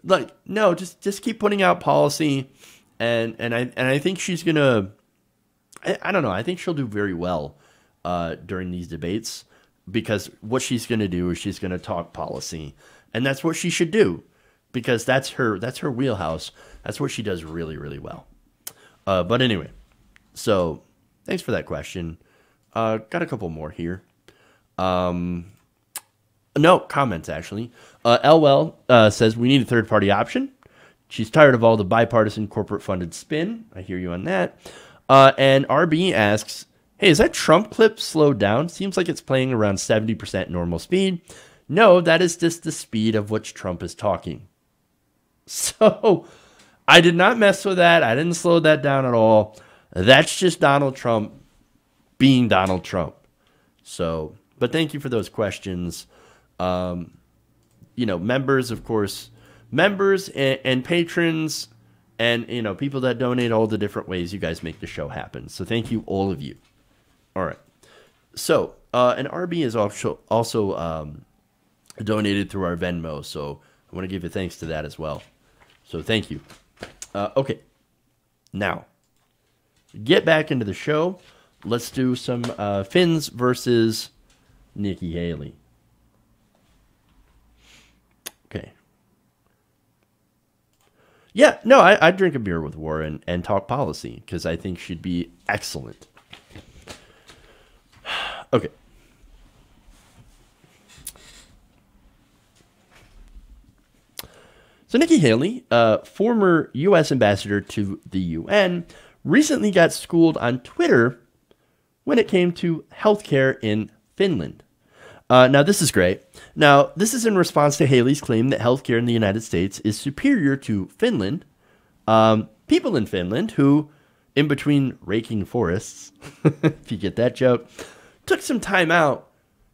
like, no, just keep putting out policy, and I think she's gonna. I don't know. I think she'll do very well during these debates, because what she's gonna do is she's gonna talk policy, and that's what she should do, because that's her wheelhouse. That's what she does really, really well. But anyway, so thanks for that question. Got a couple more here. No, comments, actually. Elwell says, we need a third-party option. She's tired of all the bipartisan corporate-funded spin. I hear you on that. And RB asks, hey, is that Trump clip slowed down? Seems like it's playing around 70% normal speed. No, that is just the speed of which Trump is talking. So I did not mess with that. I didn't slow that down at all. That's just Donald Trump being Donald Trump. So, but thank you for those questions. Members, of course, members and patrons, and, people that donate, all the different ways you guys make the show happen. So thank you, all of you. All right. So, and RB is also donated through our Venmo. So I want to give you thanks to that as well. So thank you. Okay. Now, get back into the show. Let's do some Finns versus Nikki Haley. Okay. Yeah, no, I'd drink a beer with Warren and talk policy, because I think she'd be excellent. Okay. So Nikki Haley, former U.S. ambassador to the UN, recently got schooled on Twitter when it came to healthcare in Finland. Now, this is great. Now, this is in response to Haley's claim that healthcare in the United States is superior to Finland. People in Finland who, in between raking forests, if you get that joke, took some time out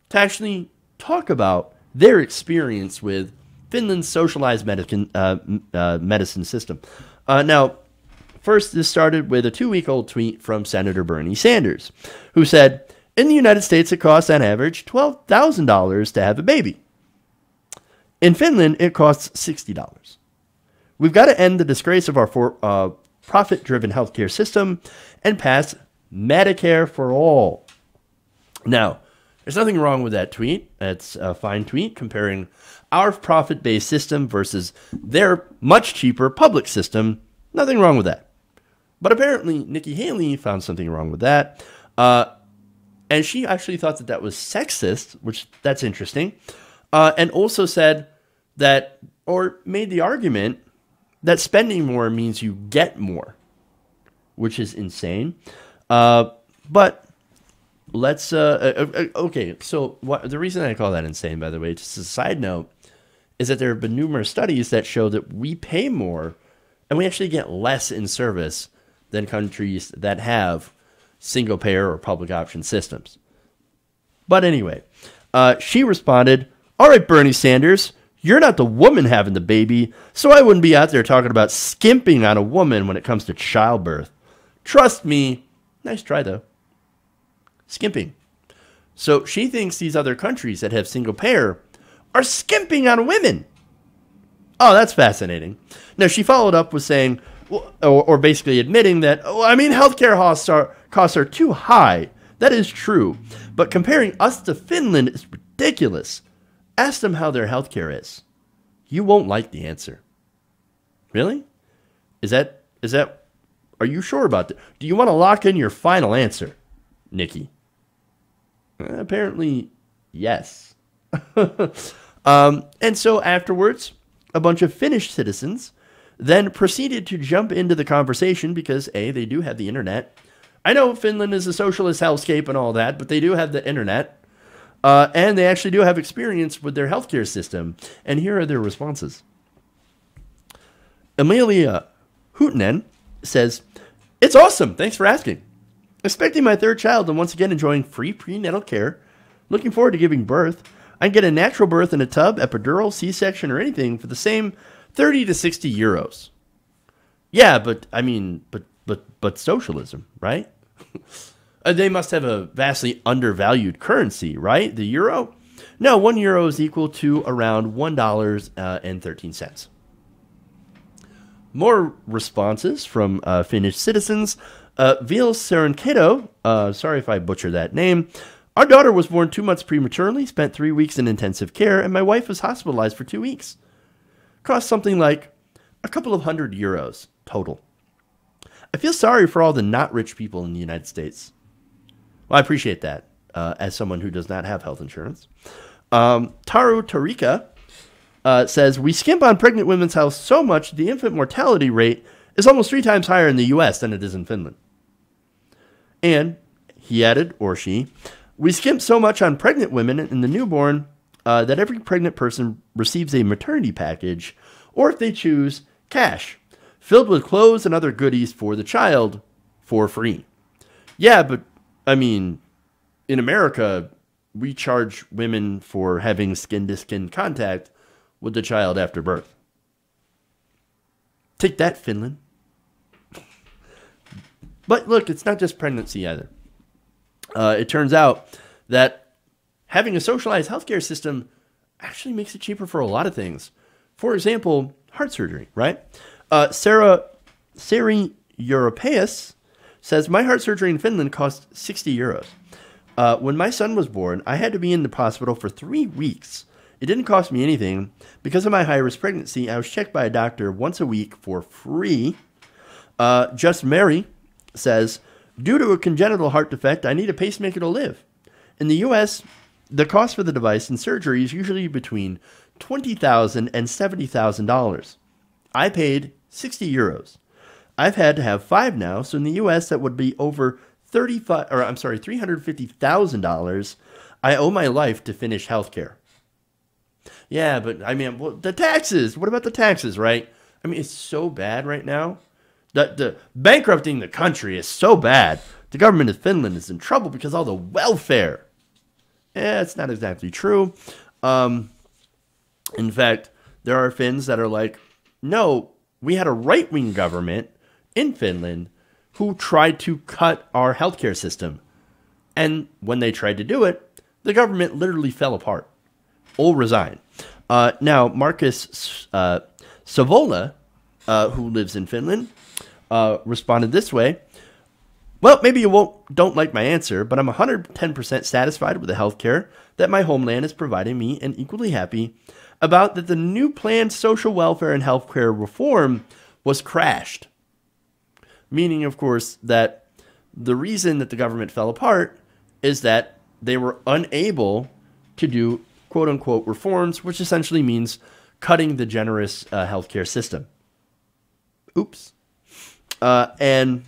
to actually talk about their experience with Finland's socialized medicine system. Now, first, this started with a 2-week-old tweet from Senator Bernie Sanders, who said, in the United States, it costs on average $12,000 to have a baby. In Finland, it costs $60. We've got to end the disgrace of our profit-driven healthcare system and pass Medicare for all. Now, There's nothing wrong with that tweet. That's a fine tweet comparing our profit-based system versus their much cheaper public system. Nothing wrong with that. But apparently, Nikki Haley found something wrong with that. And she actually thought that that was sexist, which that's interesting. And also said that, or made the argument that spending more means you get more, which is insane. But let's, okay, so the reason I call that insane, by the way, just as a side note, is that there have been numerous studies that show that we pay more and we actually get less in service than countries that have single-payer or public option systems. But anyway, she responded, "All right, Bernie Sanders, you're not the woman having the baby, so I wouldn't be out there talking about skimping on a woman when it comes to childbirth. Trust me." Nice try, though. Skimping. So she thinks these other countries that have single-payer are skimping on women. Oh, that's fascinating. Now, she followed up with saying, or basically admitting that, healthcare costs are too high. That is true. But comparing us to Finland is ridiculous. Ask them how their healthcare is. You won't like the answer. Really? Is that, are you sure about that? Do you want to lock in your final answer, Nikki? Apparently, yes. And so afterwards, a bunch of Finnish citizens then proceeded to jump into the conversation because, A, they do have the internet. I know Finland is a socialist hellscape and all that, but they do have the internet. And they actually do have experience with their healthcare system. And here are their responses. Amelia Hootinen says, "It's awesome. Thanks for asking. Expecting my third child and once again enjoying free prenatal care. Looking forward to giving birth. I can get a natural birth in a tub, epidural, C-section, or anything for the same 30 to 60 euros. Yeah, but socialism, right? They must have a vastly undervalued currency, right? The euro? No, 1 euro is equal to around $1.13. More responses from Finnish citizens. Vil Serenketo, sorry if I butcher that name. Our daughter was born 2 months prematurely, spent 3 weeks in intensive care, and my wife was hospitalized for 2 weeks. Cost something like a couple of €100 total. I feel sorry for all the not rich people in the United States." Well, I appreciate that as someone who does not have health insurance. Taru Tarika says, "We skimp on pregnant women's health so much the infant mortality rate is almost 3 times higher in the U.S. than it is in Finland." And he added, or she, "We skimp so much on pregnant women and the newborn that every pregnant person receives a maternity package, or if they choose, cash, filled with clothes and other goodies for the child for free." Yeah, but, in America, we charge women for having skin-to-skin contact with the child after birth. Take that, Finland. But look, it's not just pregnancy either. It turns out that having a socialized healthcare system actually makes it cheaper for a lot of things. For example, heart surgery, right? Sari Europaeus says, "My heart surgery in Finland cost 60 euros. When my son was born, I had to be in the hospital for 3 weeks. It didn't cost me anything. Because of my high-risk pregnancy, I was checked by a doctor once a week for free." Just Mary says, "Due to a congenital heart defect, I need a pacemaker to live. In the U.S., the cost for the device and surgery is usually between $20,000 and $70,000. I paid 60 euros. I've had to have 5 now, so in the U.S. that would be over $350,000. I owe my life to Finnish healthcare." Yeah, but the taxes. What about the taxes, right? It's so bad right now. The bankrupting the country is so bad. The government of Finland is in trouble because all the welfare. It's not exactly true. In fact, there are Finns that are like, no, we had a right-wing government in Finland who tried to cut our healthcare system. And when they tried to do it, the government literally fell apart. All resigned. Now, Marcus Savola, who lives in Finland, responded this way. Well, maybe you don't like my answer, but I'm 110% satisfied with the healthcare that my homeland is providing me and equally happy about that the new planned social welfare and healthcare reform was crashed. Meaning, of course, that the reason that the government fell apart is that they were unable to do quote-unquote reforms, which essentially means cutting the generous healthcare system. Oops. And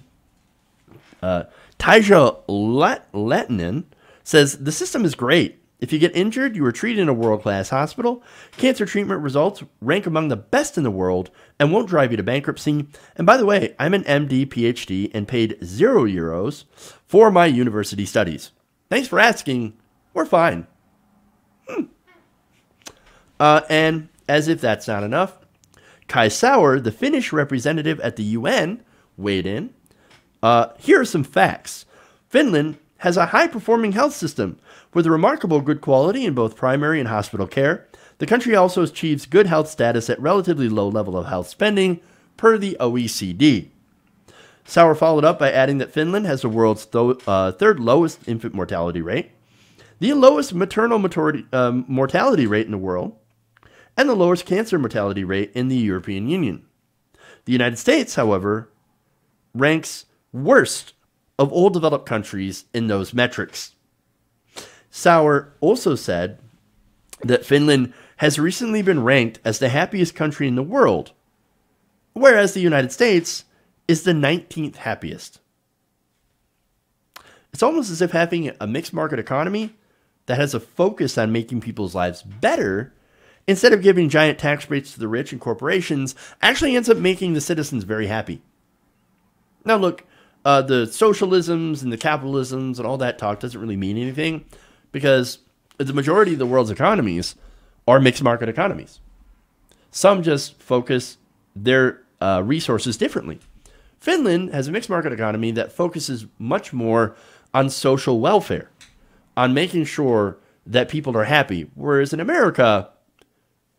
Taija Lehtinen says, the system is great. If you get injured, you are treated in a world-class hospital. Cancer treatment results rank among the best in the world and won't drive you to bankruptcy. And by the way, I'm an MD, PhD, and paid €0 for my university studies. Thanks for asking. We're fine. And as if that's not enough, Kai Sauer, the Finnish representative at the UN, weighed in. Here are some facts. Finland has a high-performing health system with a remarkable good quality in both primary and hospital care. The country also achieves good health status at relatively low level of health spending, per the OECD. Sauer followed up by adding that Finland has the world's third lowest infant mortality rate, the lowest maternal mortality rate in the world, and the lowest cancer mortality rate in the European Union. The United States, however, ranks worst of all developed countries in those metrics. Sauer also said that Finland has recently been ranked as the happiest country in the world, whereas the United States is the 19th happiest. It's almost as if having a mixed market economy that has a focus on making people's lives better, instead of giving giant tax rates to the rich and corporations, actually ends up making the citizens very happy. Now look, the socialisms and the capitalisms and all that talk doesn't really mean anything, because the majority of the world's economies are mixed market economies. Some just focus their resources differently. Finland has a mixed market economy that focuses much more on social welfare, on making sure that people are happy, whereas in America,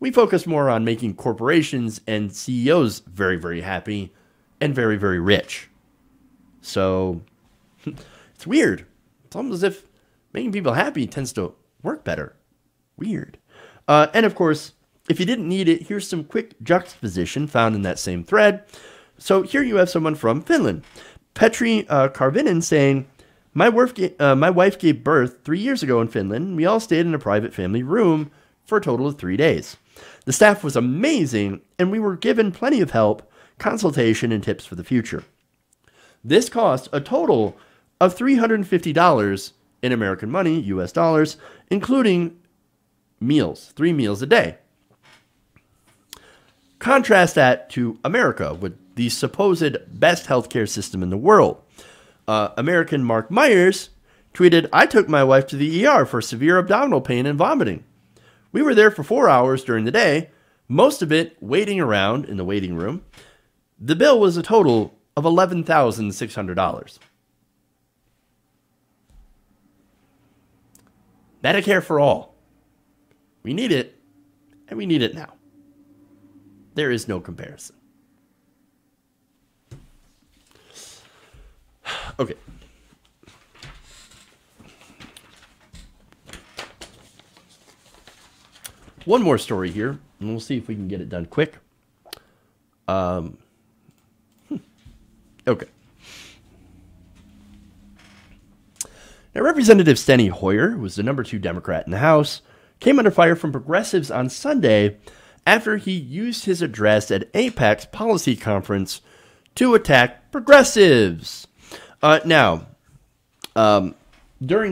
we focus more on making corporations and CEOs very, very happy and very, very rich. So it's weird. It's almost as if making people happy tends to work better. Weird. And of course, if you didn't need it, here's some quick juxtaposition found in that same thread. So here you have someone from Finland, Petri Karvinen, saying, my wife gave birth 3 years ago in Finland. We all stayed in a private family room for a total of 3 days. The staff was amazing, and we were given plenty of help, consultation, and tips for the future. This cost a total of $350 in American money, US dollars, including meals, 3 meals a day. Contrast that to America with the supposed best healthcare system in the world. American Mark Myers tweeted, I took my wife to the ER for severe abdominal pain and vomiting. We were there for 4 hours during the day, most of it waiting around in the waiting room. The bill was a total of $11,600. Medicare for all. We need it, and we need it now. There is no comparison. Okay. One more story here, and we'll see if we can get it done quick. Okay. Now, Representative Steny Hoyer, who was the number 2 Democrat in the House, came under fire from progressives on Sunday after he used his address at AIPAC's policy conference to attack progressives. During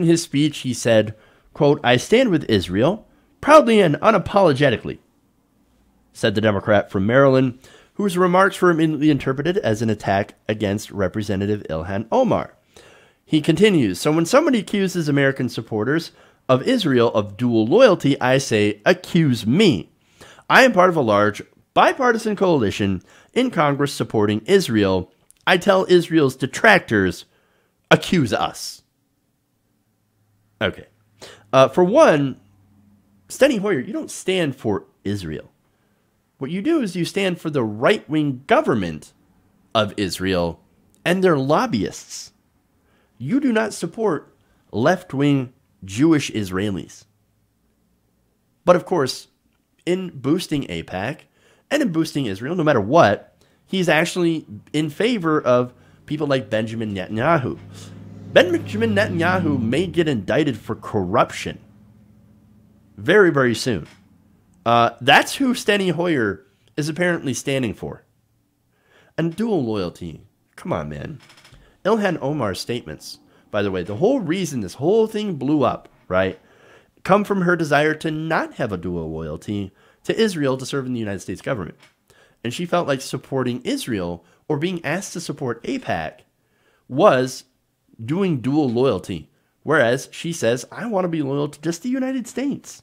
his speech, he said, quote, I stand with Israel, proudly and unapologetically, said the Democrat from Maryland, whose remarks were immediately interpreted as an attack against Representative Ilhan Omar. He continues, so when somebody accuses American supporters of Israel of dual loyalty, I say, accuse me. I am part of a large bipartisan coalition in Congress supporting Israel. I tell Israel's detractors, accuse us. Okay. For one, Steny Hoyer, you don't stand for Israel. What you do is you stand for the right-wing government of Israel and their lobbyists. you do not support left-wing Jewish Israelis. But of course, in boosting AIPAC and in boosting Israel, no matter what, he's actually in favor of people like Benjamin Netanyahu. Benjamin Netanyahu may get indicted for corruption very, very soon. That's who Steny Hoyer is apparently standing for. And dual loyalty. Come on, man. Ilhan Omar's statements, by the way, the whole reason this whole thing blew up, right, come from her desire to not have a dual loyalty to Israel to serve in the United States government. And she felt like supporting Israel or being asked to support AIPAC was doing dual loyalty. Whereas she says, I want to be loyal to just the United States.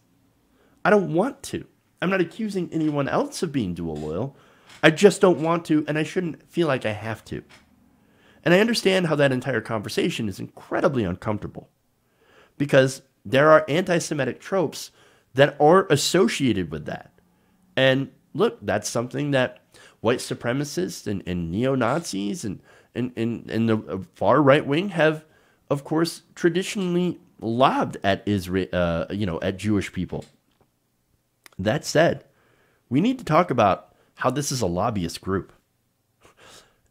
I don't want to. I'm not accusing anyone else of being dual loyal. I just don't want to, and I shouldn't feel like I have to. And I understand how that entire conversation is incredibly uncomfortable. Because there are anti-Semitic tropes that are associated with that. And look, that's something that white supremacists and neo-Nazis and the far right wing have, of course, traditionally lobbed at Israel, at Jewish people. That said, we need to talk about how this is a lobbyist group.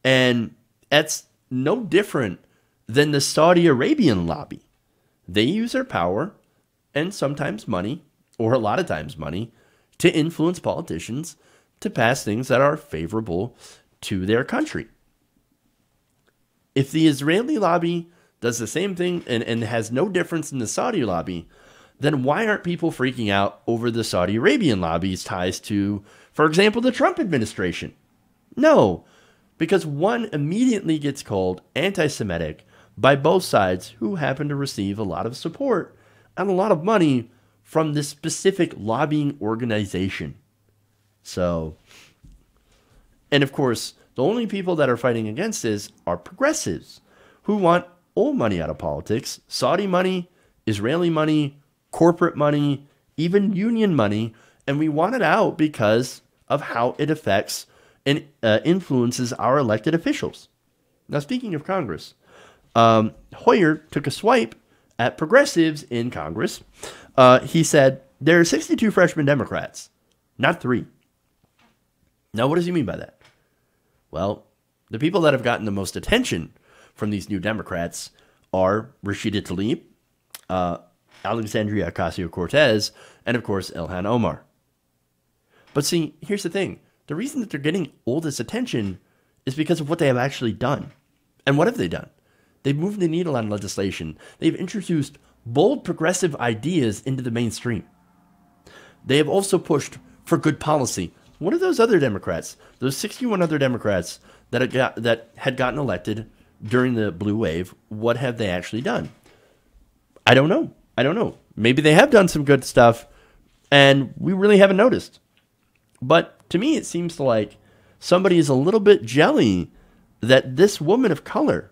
And that's no different than the Saudi Arabian lobby. They use their power and sometimes money, or a lot of times money, to influence politicians to pass things that are favorable to their country. If the Israeli lobby does the same thing and has no difference in the Saudi lobby, then why aren't people freaking out over the Saudi Arabian lobby's ties to, for example, the Trump administration? No, because one immediately gets called anti-Semitic by both sides who happen to receive a lot of support and a lot of money from this specific lobbying organization. So, and of course, the only people that are fighting against this are progressives who want all money out of politics, Saudi money, Israeli money, corporate money, even union money, and we want it out because of how it affects and influences our elected officials. Now, speaking of Congress, Hoyer took a swipe at progressives in Congress. He said, there are 62 freshman Democrats, not 3. Now, what does he mean by that? Well, the people that have gotten the most attention from these new Democrats are Rashida Tlaib, Alexandria Ocasio-Cortez, and of course, Ilhan Omar. But see, here's the thing. The reason that they're getting all this attention is because of what they have actually done. And what have they done? They've moved the needle on legislation. They've introduced bold progressive ideas into the mainstream. They have also pushed for good policy. What are those other Democrats, those 61 other Democrats that had gotten elected during the blue wave, what have they actually done? I don't know. Maybe they have done some good stuff, and we really haven't noticed. But to me, it seems like somebody is a little bit jelly that this woman of color,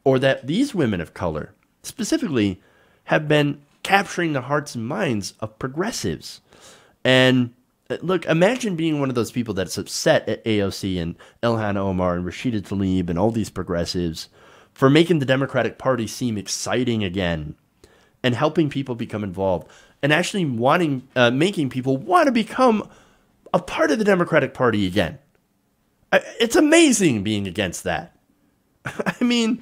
or that these women of color, specifically, have been capturing the hearts and minds of progressives. And look, imagine being one of those people that's upset at AOC and Ilhan Omar and Rashida Tlaib and all these progressives for making the Democratic Party seem exciting again and helping people become involved and actually making people want to become a part of the Democratic Party again. It's amazing being against that. I mean,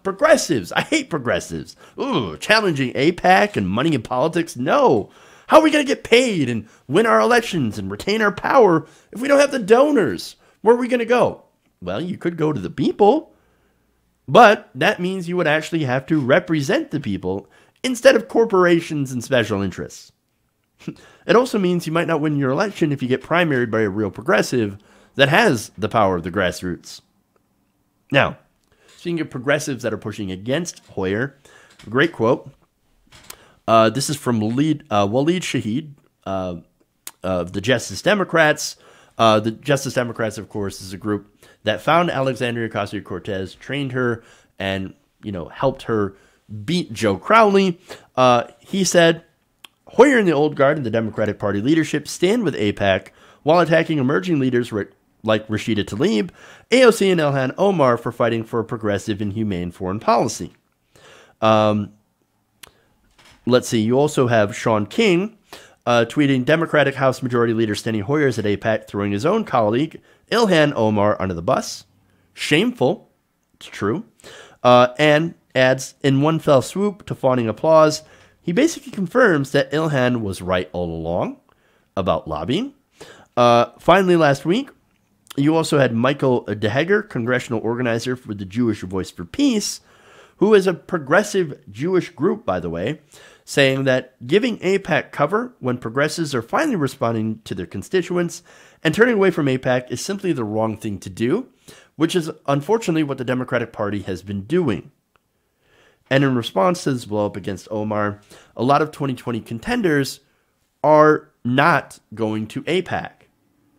progressives. I hate progressives. Ooh, challenging AIPAC and money in politics. No. How are we going to get paid and win our elections and retain our power if we don't have the donors? Where are we going to go? Well, you could go to the people, but that means you would actually have to represent the people instead of corporations and special interests. It also means you might not win your election if you get primaried by a real progressive that has the power of the grassroots. Now, speaking of progressives that are pushing against Hoyer, a great quote. This is from Waleed Shahid of the Justice Democrats. The Justice Democrats, of course, is a group that found Alexandria Ocasio-Cortez, trained her, and helped her beat Joe Crowley. He said, Hoyer and the old guard in the Democratic Party leadership stand with AIPAC while attacking emerging leaders like Rashida Tlaib, AOC, and Ilhan Omar for fighting for a progressive and humane foreign policy. Let's see. You also have Sean King tweeting, Democratic House Majority Leader Steny Hoyer is at AIPAC throwing his own colleague, Ilhan Omar, under the bus. Shameful. It's true. And adds, in one fell swoop to fawning applause, he basically confirms that Ilhan was right all along about lobbying. Finally, last week, you also had Michael DeHeger, congressional organizer for the Jewish Voice for Peace, who is a progressive Jewish group, by the way, saying that giving AIPAC cover when progressives are finally responding to their constituents and turning away from AIPAC is simply the wrong thing to do, which is unfortunately what the Democratic Party has been doing. And in response to this blow up against Omar, a lot of 2020 contenders are not going to AIPAC.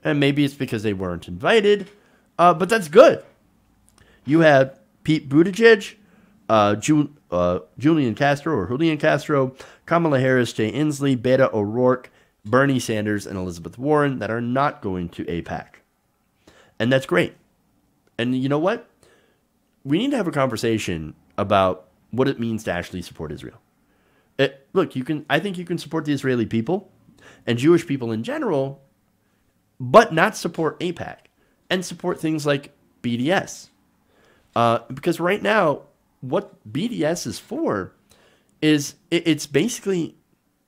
And maybe it's because they weren't invited, but that's good. You had Pete Buttigieg, Julian Castro, Kamala Harris, Jay Inslee, Beto O'Rourke, Bernie Sanders, and Elizabeth Warren that are not going to AIPAC. And that's great. And you know what? We need to have a conversation about what it means to actually support Israel. Look, I think you can support the Israeli people and Jewish people in general, but not support AIPAC and support things like BDS. Because right now, what BDS is for is it's basically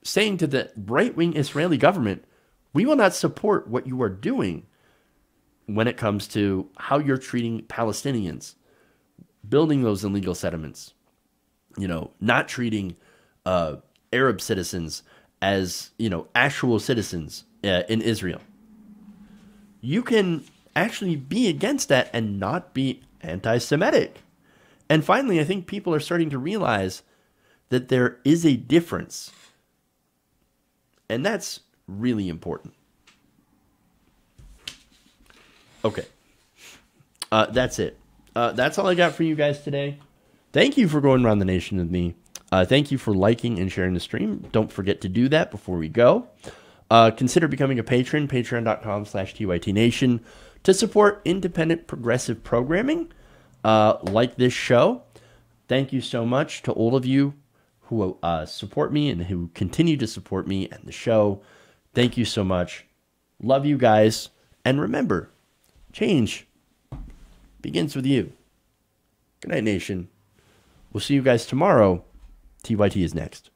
saying to the right-wing Israeli government, we will not support what you are doing when it comes to how you're treating Palestinians, building those illegal settlements, not treating Arab citizens as, actual citizens in Israel. You can actually be against that and not be anti-Semitic. And finally, I think people are starting to realize that there is a difference. And that's really important. Okay. That's it. That's all I got for you guys today. Thank you for going around the nation with me. Thank you for liking and sharing the stream. Don't forget to do that before we go. Consider becoming a patron, patreon.com/TYTNation, to support independent progressive programming like this show. Thank you so much to all of you who support me and who continue to support me and the show. Thank you so much. Love you guys. And remember, change begins with you. Good night, nation. We'll see you guys tomorrow. TYT is next.